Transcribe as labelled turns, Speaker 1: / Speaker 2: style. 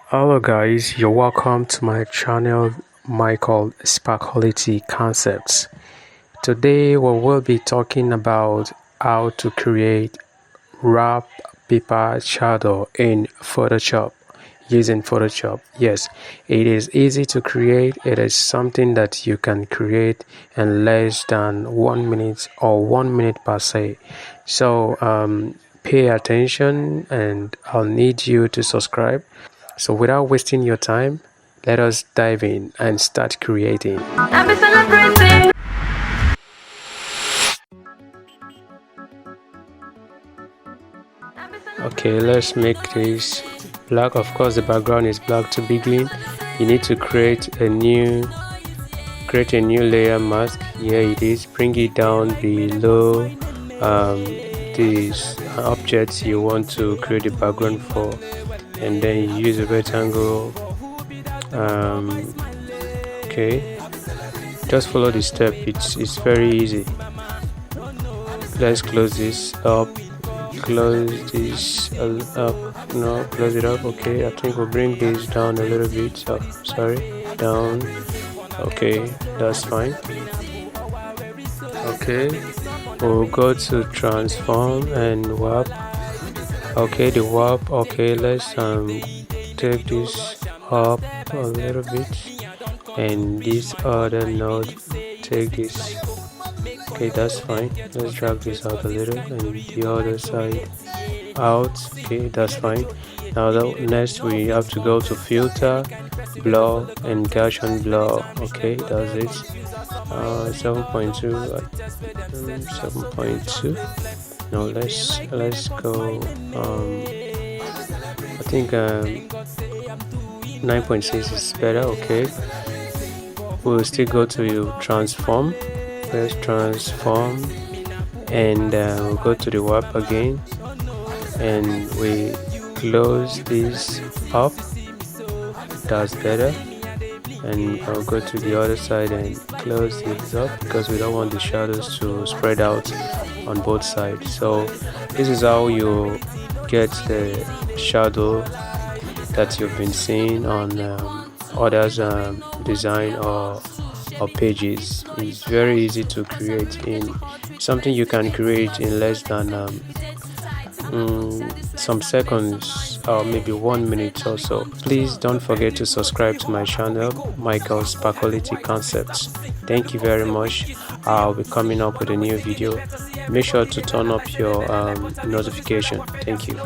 Speaker 1: Hello guys, you're welcome to my channel Michael Sparkquality Concepts. Today we will be talking about how to create wrap paper shadow in Photoshop using Photoshop. Yes, it is easy to create. It is something that you can create in less than 1 minute or 1 minute per se. So pay attention and I'll need you to subscribe. So without wasting your time, let us dive in and start creating. Happy celebrating! Okay, let's make this black. Of course, the background is black to begin. You need to create a new layer mask. Here it is. Bring it down below these objects you want to create the background for, and then you use a rectangle. Okay, just follow the step. It's very easy. Let's close this up. Close this up. No, close it up. Okay, I think we'll bring this down a little bit. Oh, sorry, down. Okay, that's fine. Okay, we'll go to transform and warp. Okay, the warp. Okay, let's take this up a little bit, and this other node, take this. Okay, that's fine. Let's drag this out a little, and the other side out. Okay, that's fine. Now next we have to go to filter, blur, and Gaussian blur. Okay, that's it. 7.2. 7.2. Now let's go. I think 9.6 is better. Okay, we'll still go to transform. Let's transform, and we'll go to the warp again, and we close this up. That's better. And I'll go to the other side and close this up because we don't want the shadows to spread out on both sides. So this is how you get the shadow that you've been seeing on others design or pages. It's very easy to create. In something you can create in less than some seconds or maybe 1 minute or so. Please don't forget to subscribe to my channel Michael Sparkquality Concepts. Thank you very much. I'll be coming up with a new video. Make sure to turn up your notification. Thank you.